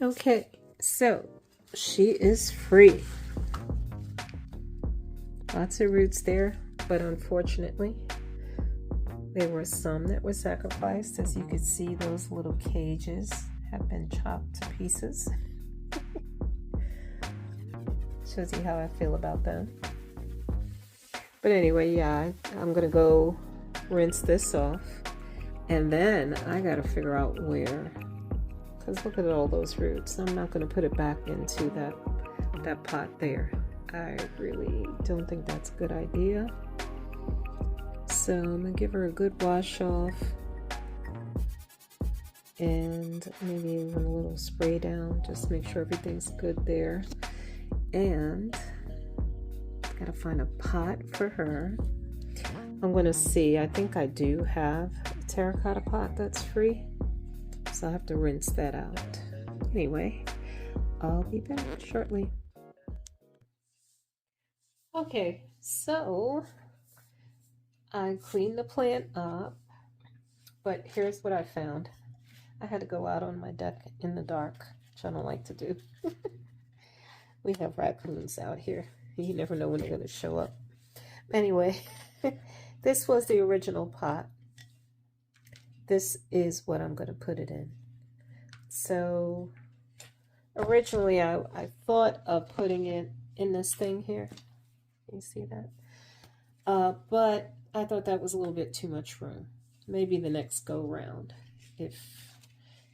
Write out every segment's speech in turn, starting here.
Okay, so she is free. Lots of roots there, but unfortunately there were some that were sacrificed. As you could see, those little cages have been chopped to pieces. Shows you how I feel about them. But anyway, yeah, I'm gonna go rinse this off, and then I gotta figure out where, because look at all those roots. I'm not gonna put it back into that pot there. I really don't think that's a good idea. So I'm gonna give her a good wash off, and maybe even a little spray down, just make sure everything's good there. And gotta find a pot for her. I'm gonna see, I think I do have a terracotta pot that's free, so I'll have to rinse that out. Anyway, I'll be back shortly. Okay, so I cleaned the plant up, but here's what I found. I had to go out on my deck in the dark, which I don't like to do. We have raccoons out here. You never know when they're going to show up. Anyway, this was the original pot. This is what I'm going to put it in. So originally I thought of putting it in this thing here. You see that? But I thought that was a little bit too much room. Maybe the next go round, if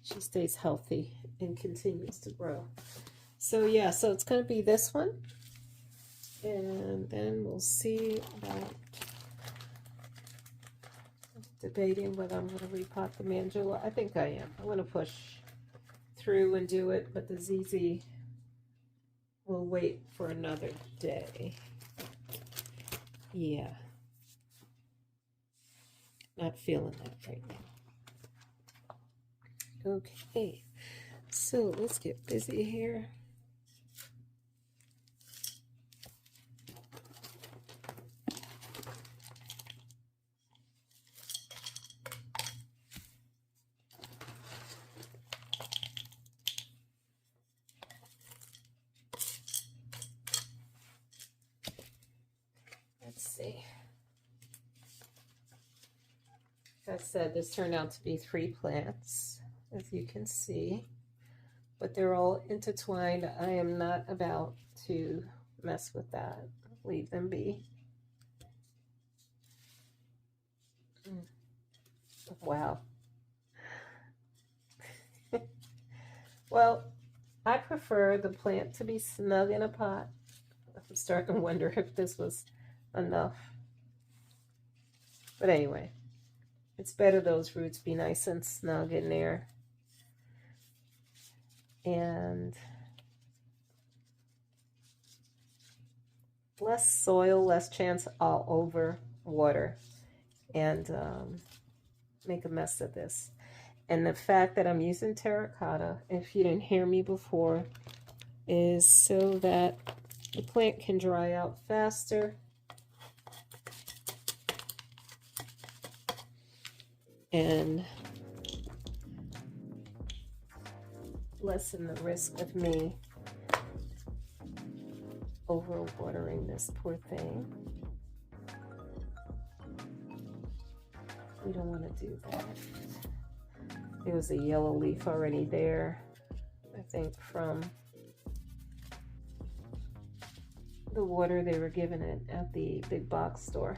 she stays healthy and continues to grow. So yeah, so it's going to be this one. And then we'll see about debating whether I'm going to repot the Manjula. I think I am. I'm going to push through and do it, but the ZZ will wait for another day. Yeah. Not feeling that right now. Okay, so let's get busy here. Let's see. Like I said, this turned out to be 3 plants, as you can see, but they're all intertwined. I am not about to mess with that. Leave them be. Wow. Well, I prefer the plant to be snug in a pot. I'm starting to wonder if this was enough. But anyway, it's better those roots be nice and snug in there. And less soil, less chance I'll over water and make a mess of this. And the fact that I'm using terracotta, if you didn't hear me before, is so that the plant can dry out faster. And lessen the risk of me overwatering this poor thing. We don't want to do that. There was a yellow leaf already there, I think from the water they were giving it at the big box store.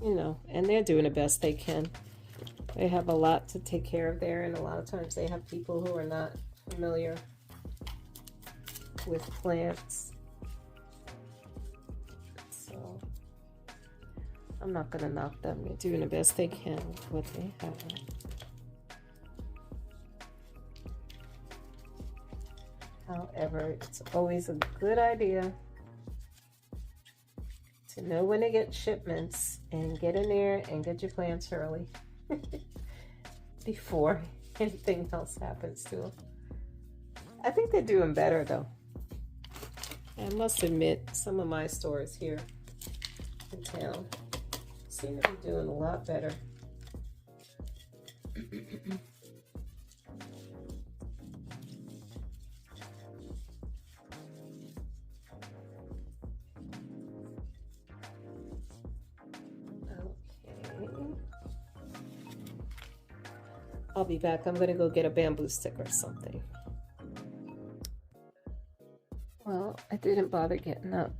You know, and they're doing the best they can. They have a lot to take care of there, and a lot of times they have people who are not familiar with plants. So I'm not going to knock them. They're doing the best they can with what they have. However, it's always a good idea to know when to get shipments and get in there and get your plants early before anything else happens to them. I think they're doing better though. I must admit, some of my stores here in town seem to be doing a lot better. I'll be back. I'm going to go get a bamboo stick or something. Well, I didn't bother getting up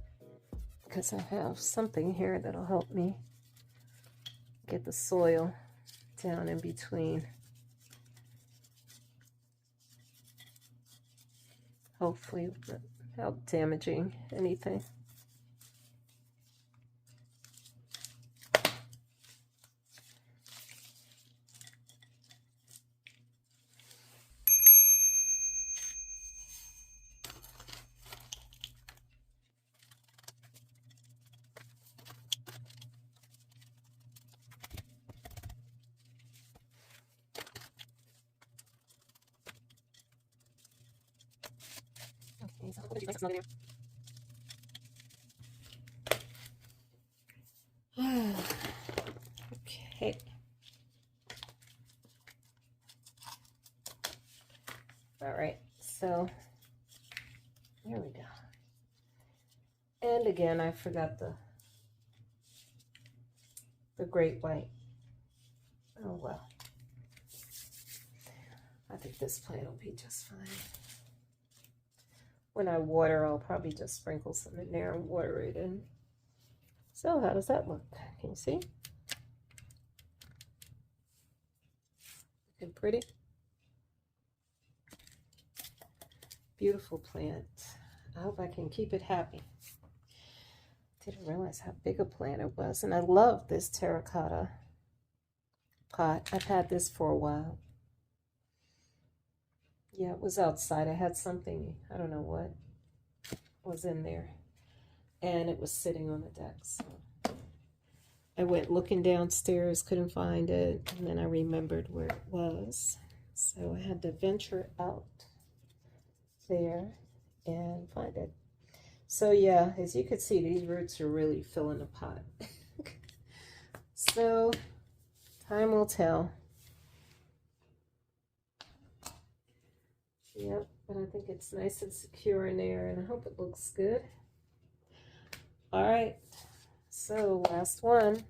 because I have something here that'll help me get the soil down in between. Hopefully without damaging anything. Okay. All right, so here we go. And again, I forgot the great white. Oh well. I think this plant will be just fine. When I water, I'll probably just sprinkle some in there and water it in. So how does that look? Can you see? Looking pretty. Beautiful plant. I hope I can keep it happy. Didn't realize how big a plant it was. And I love this terracotta pot. I've had this for a while. Yeah, it was outside. I had something, I don't know what was in there. And it was sitting on the deck. So I went looking downstairs, couldn't find it. And then I remembered where it was. So I had to venture out there and find it. So yeah, as you can see, these roots are really filling the pot. So time will tell. Yep, but I think it's nice and secure in there, and I hope it looks good. All right, so last one.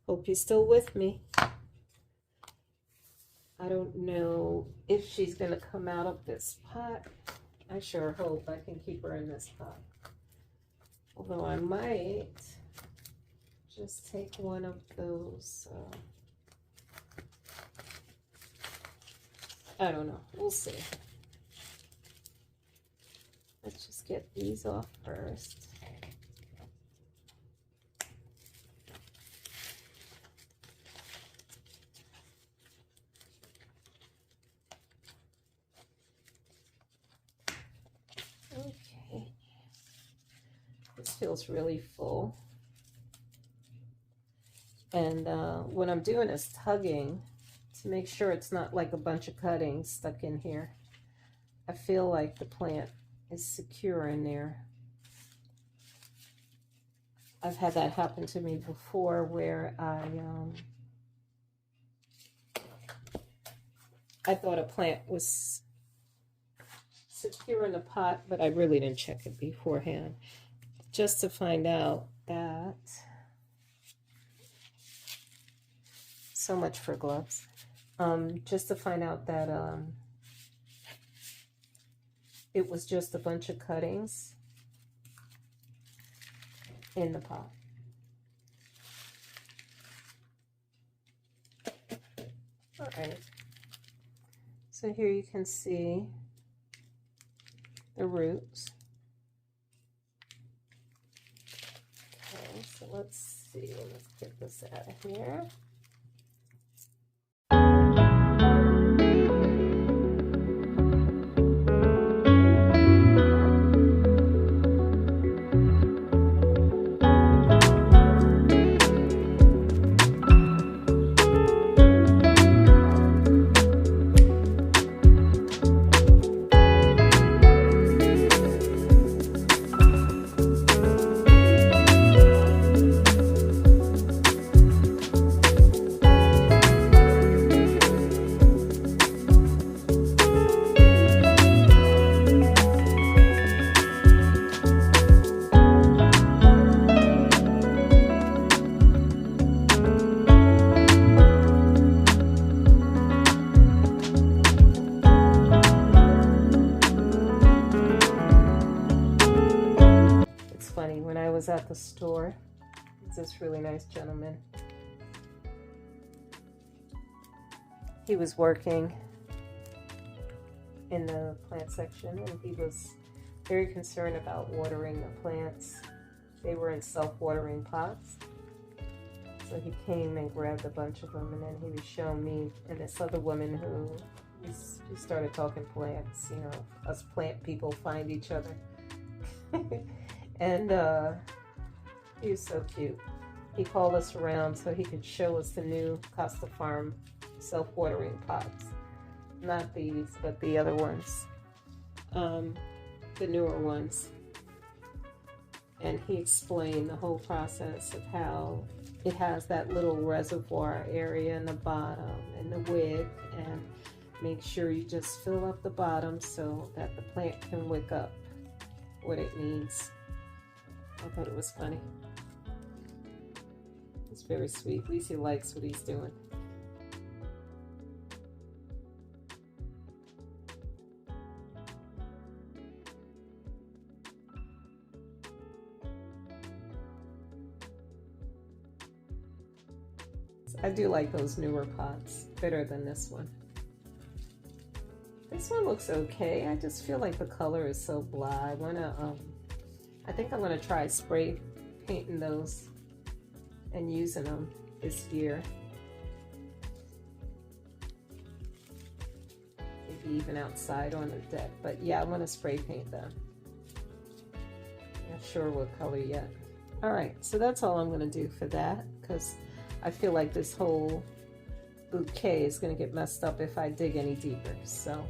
Hope you're still with me. I don't know if she's going to come out of this pot. I sure hope I can keep her in this pot. Although I might just take one of those. I don't know. We'll see. Let's just get these off first. Okay. This feels really full. And what I'm doing is tugging to make sure it's not like a bunch of cuttings stuck in here. I feel like the plant is secure in there. I've had that happen to me before where I thought a plant was secure in the pot, but I really didn't check it beforehand, just to find out that, so much for gloves, just to find out that it was just a bunch of cuttings in the pot. All right, so here you can see the roots. Okay, so let's see, let's get this out of here. was at the store. It's this really nice gentleman. He was working in the plant section, and he was very concerned about watering the plants. They were in self-watering pots. So he came and grabbed a bunch of them, and then he was showing me and this other woman who we started talking plants. You know, us plant people find each other. And he was so cute. He called us around so he could show us the new Costa Farm self-watering pots. Not these, but the other ones. The newer ones. And he explained the whole process of how it has that little reservoir area in the bottom and the wick, and make sure you just fill up the bottom so that the plant can wick up what it needs. I thought it was funny. It's very sweet. At least he likes what he's doing. I do like those newer pots better than this one. This one looks okay. I just feel like the color is so blah. I think I'm gonna try spray painting those and using them this year. Maybe even outside on the deck. But yeah, I want to spray paint them. Not sure what color yet. All right, so that's all I'm gonna do for that, because I feel like this whole bouquet is going to get messed up if I dig any deeper. So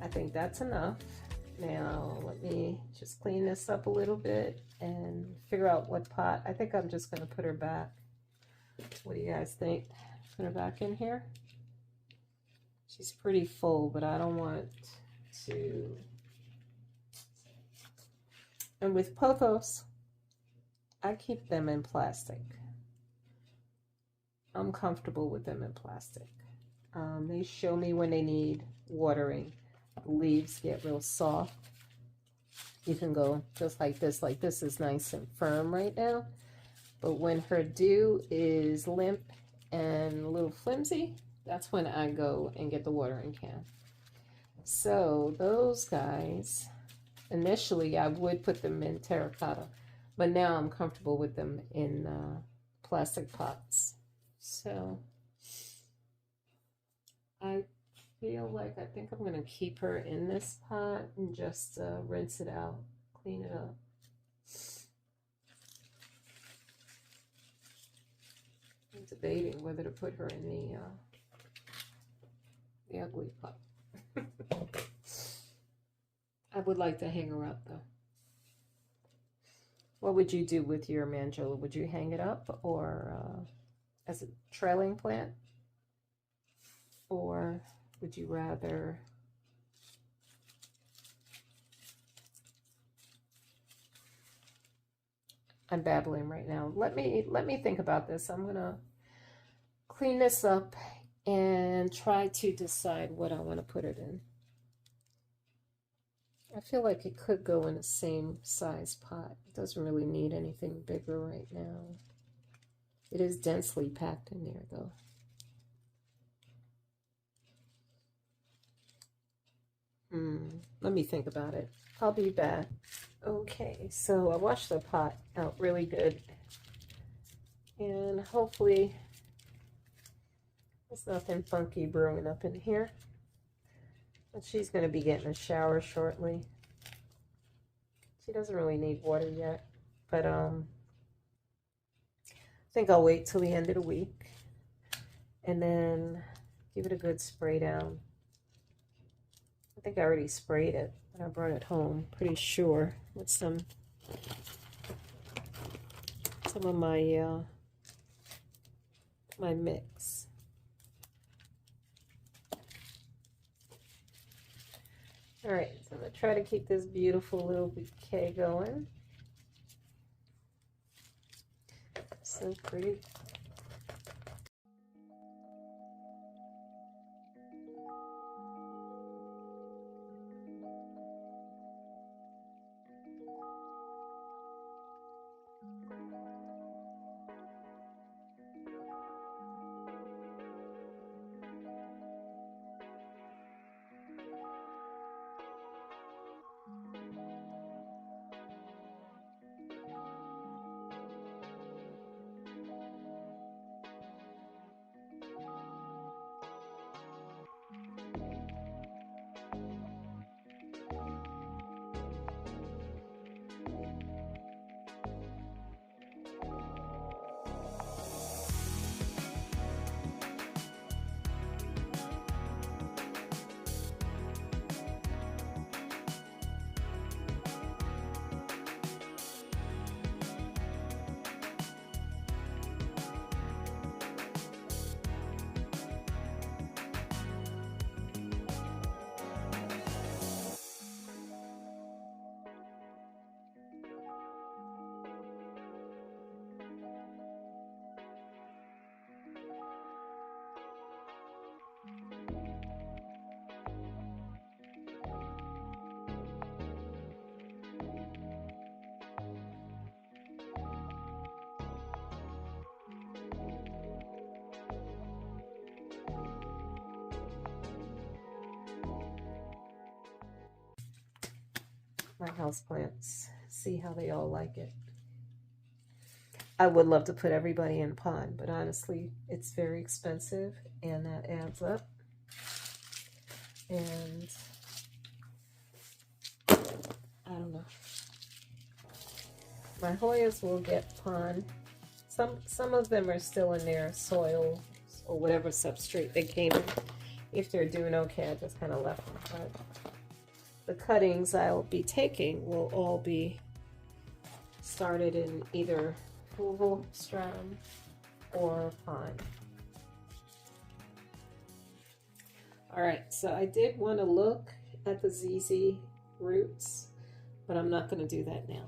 I think that's enough. Now let me just clean this up a little bit and figure out what pot. I think I'm just going to put her back. What do you guys think? Put her back in here. She's pretty full, but I don't want to. And with pothos, I keep them in plastic. I'm comfortable with them in plastic. They show me when they need watering. The leaves get real soft. You can go just like this. Like this is nice and firm right now. But when her dew is limp and a little flimsy, that's when I go and get the watering can. So those guys, initially I would put them in terracotta, but now I'm comfortable with them in plastic pots. So I feel like I think I'm going to keep her in this pot and just rinse it out, clean it up. I'm debating whether to put her in the ugly pot. I would like to hang her up though. What would you do with your Manjula? Would you hang it up or as a trailing plant? Or would you rather I'm babbling right now. Let me think about this. I'm gonna clean this up and try to decide what I want to put it in. I feel like it could go in the same size pot. It doesn't really need anything bigger right now. It is densely packed in there though. Let me think about it. I'll be back. Okay, so I washed the pot out really good. And hopefully there's nothing funky brewing up in here. But she's going to be getting a shower shortly. She doesn't really need water yet. But I think I'll wait till the end of the week. And then give it a good spray down. I think I already sprayed it when I brought it home, pretty sure, with some of my my mix. All right, so I'm gonna try to keep this beautiful little bouquet going. So pretty. my houseplants. See how they all like it. I would love to put everybody in pond, but honestly, it's very expensive and that adds up. And I don't know. My Hoyas will get pond. Some of them are still in their soil or whatever substrate they came in. If they're doing okay, I just kind of left them. But the cuttings I'll be taking will all be started in either Fluval Stratum or pond. All right, so I did want to look at the ZZ roots, but I'm not going to do that now.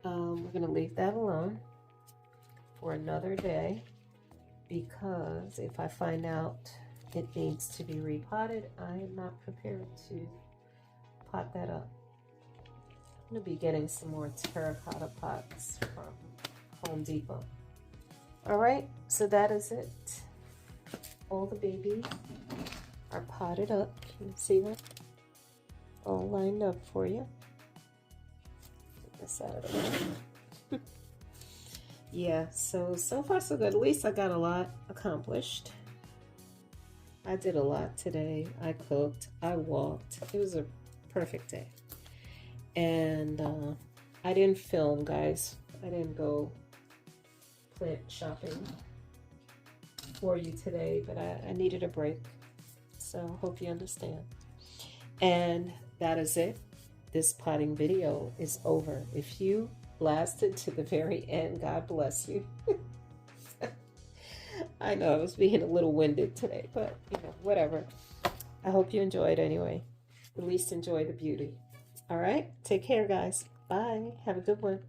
We're going to leave that alone for another day, because if I find out it needs to be repotted, I am not prepared to pot that up. I'm going to be getting some more terracotta pots from Home Depot. All right, so that is it. All the babies are potted up. Can you see that? All lined up for you. Get this out of the way. Yeah, so far so good. At least I got a lot accomplished. I did a lot today. I cooked, I walked. It was a perfect day. And I didn't film, guys. I didn't go plant shopping for you today, but I needed a break. So hope you understand. And that is it. This potting video is over. If you lasted to the very end, God bless you. I know I was being a little winded today, but you know, whatever. I hope you enjoyed anyway. At least enjoy the beauty. All right, take care, guys. Bye. Have a good one.